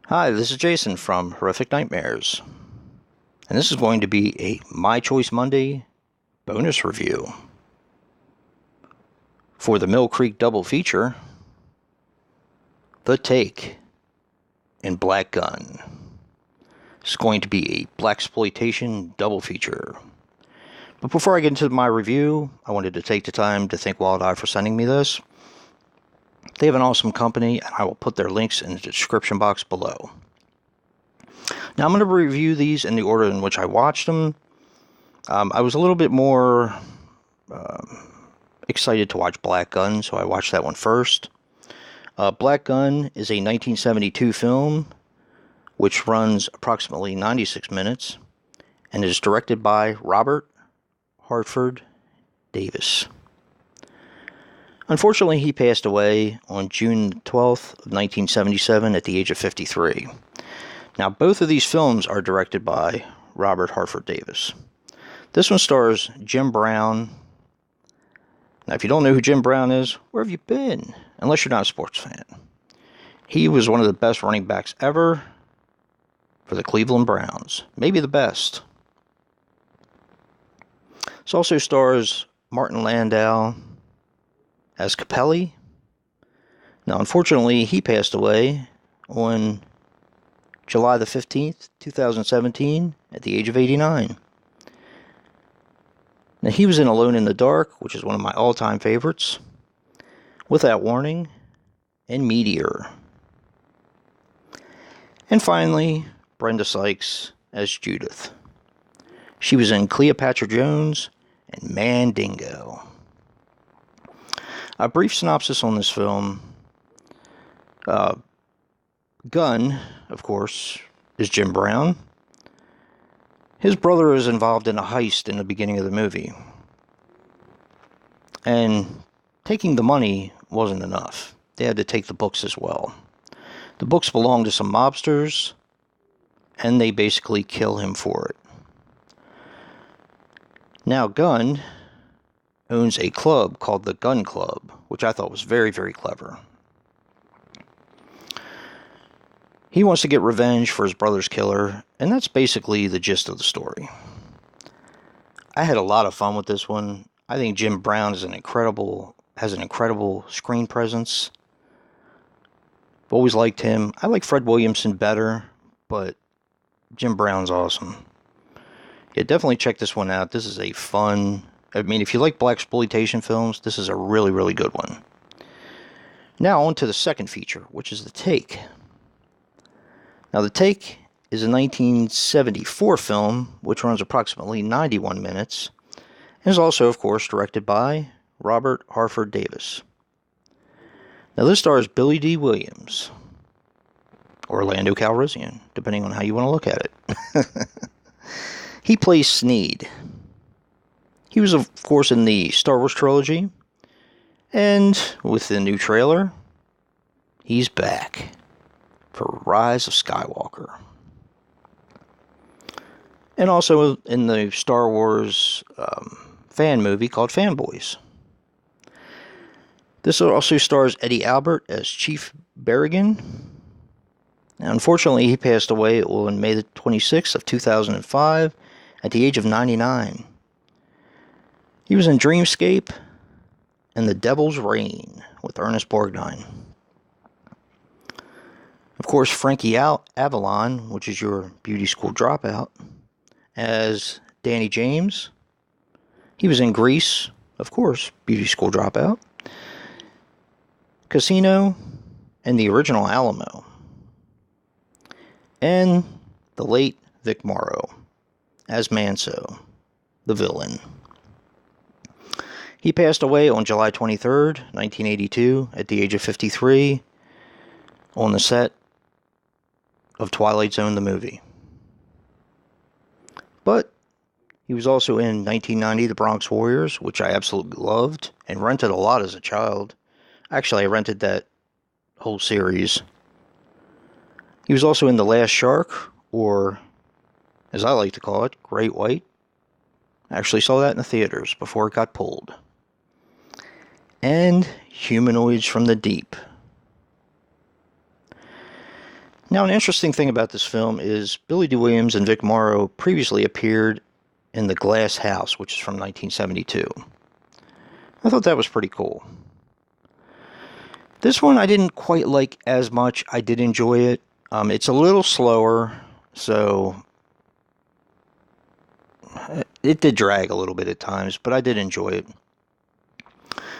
Hi, this is Jason from Horrific Nightmares, and this is going to be a My Choice Monday bonus review for the Mill Creek double feature, The Take and Black Gunn. It's going to be a blaxploitation double feature. But before I get into my review, I wanted to take the time to thank Wild Eye for sending me this. They have an awesome company, and I will put their links in the description box below. Now, I'm going to review these in the order in which I watched them. I was a little bit more excited to watch Black Gunn, so I watched that one first. Black Gunn is a 1972 film, which runs approximately 96 minutes, and is directed by Robert Hartford Davis. Unfortunately, he passed away on June 12th of 1977 at the age of 53. Now, both of these films are directed by Robert Hartford Davis. This one stars Jim Brown. Now, if you don't know who Jim Brown is, where have you been? Unless you're not a sports fan. He was one of the best running backs ever for the Cleveland Browns. Maybe the best. This also stars Martin Landau as Capelli. Now, unfortunately, he passed away on July the 15th, 2017, at the age of 89. Now, he was in Alone in the Dark, which is one of my all-time favorites, Without Warning, and Meteor. And finally, Brenda Sykes as Judith. She was in Cleopatra Jones and Mandingo. A brief synopsis on this film. Gunn, of course, is Jim Brown. His brother is involved in a heist in the beginning of the movie. And taking the money wasn't enough. They had to take the books as well. The books belong to some mobsters, and they basically kill him for it. Now, Gunn owns a club called the Gunn Club, which I thought was very, very clever. He wants to get revenge for his brother's killer, and that's basically the gist of the story. I had a lot of fun with this one. I think Jim Brown has an incredible screen presence. I've always liked him. I like Fred Williamson better, but Jim Brown's awesome. Yeah, definitely check this one out. This is a fun... if you like blaxploitation films, this is a really, really good one. Now, on to the second feature, which is The Take. Now, The Take is a 1974 film, which runs approximately 91 minutes, and is also, of course, directed by Robert Hartford Davis. Now, this stars Billy D. Williams, or Lando Calrissian, depending on how you want to look at it. He plays Sneed. He was, of course, in the Star Wars trilogy, and with the new trailer, he's back for Rise of Skywalker. And also in the Star Wars fan movie called Fanboys. This also stars Eddie Albert as Chief Berrigan. Now, unfortunately, he passed away on May the 26th of 2005 at the age of 99. He was in Dreamscape and The Devil's Reign with Ernest Borgnine. Of course, Frankie Avalon, which is your beauty school dropout, as Danny James. He was in Grease, of course, beauty school dropout, Casino, and the original Alamo. And the late Vic Morrow as Manso, the villain. He passed away on July 23rd, 1982, at the age of 53, on the set of Twilight Zone, the movie. But He was also in 1990, The Bronx Warriors, which I absolutely loved and rented a lot as a child. Actually, I rented that whole series. He was also in The Last Shark, or as I like to call it, Great White. I actually saw that in the theaters before it got pulled. And Humanoids from the Deep. Now, an interesting thing about this film is Billy Dee Williams and Vic Morrow previously appeared in The Glass House, which is from 1972. I thought that was pretty cool. This one I didn't quite like as much. I did enjoy it. It's a little slower, so it did drag a little bit at times, but I did enjoy it.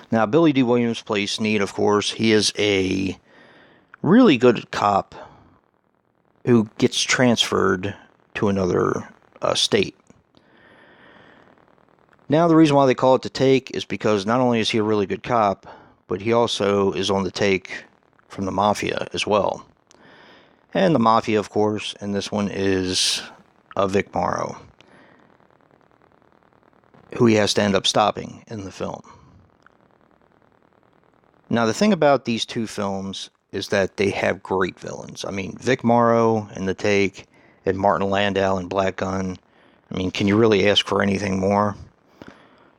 Now, Billy Dee Williams plays Sneed, of course. He is a really good cop who gets transferred to another state. Now, the reason why they call it The Take is because not only is he a really good cop, but he also is on the take from the Mafia as well. And the Mafia, of course, and this one is Vic Morrow, who he has to end up stopping in the film. Now, the thing about these two films is that they have great villains. I mean, Vic Morrow in The Take and Martin Landau in Black Gunn. I mean, can you really ask for anything more?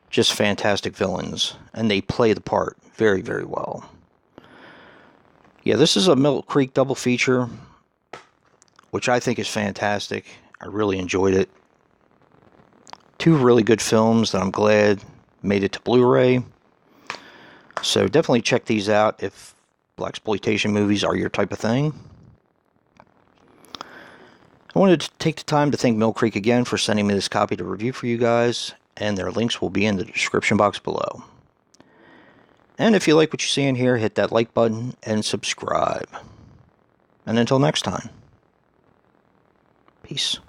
Just fantastic villains, and they play the part very, very well. Yeah, this is a Mill Creek double feature, which I think is fantastic. I really enjoyed it. Two really good films that I'm glad made it to Blu-ray. So definitely check these out if blaxploitation movies are your type of thing. I wanted to take the time to thank Mill Creek again for sending me this copy to review for you guys, and their links will be in the description box below. And if you like what you see in here, hit that like button and subscribe. And until next time, peace.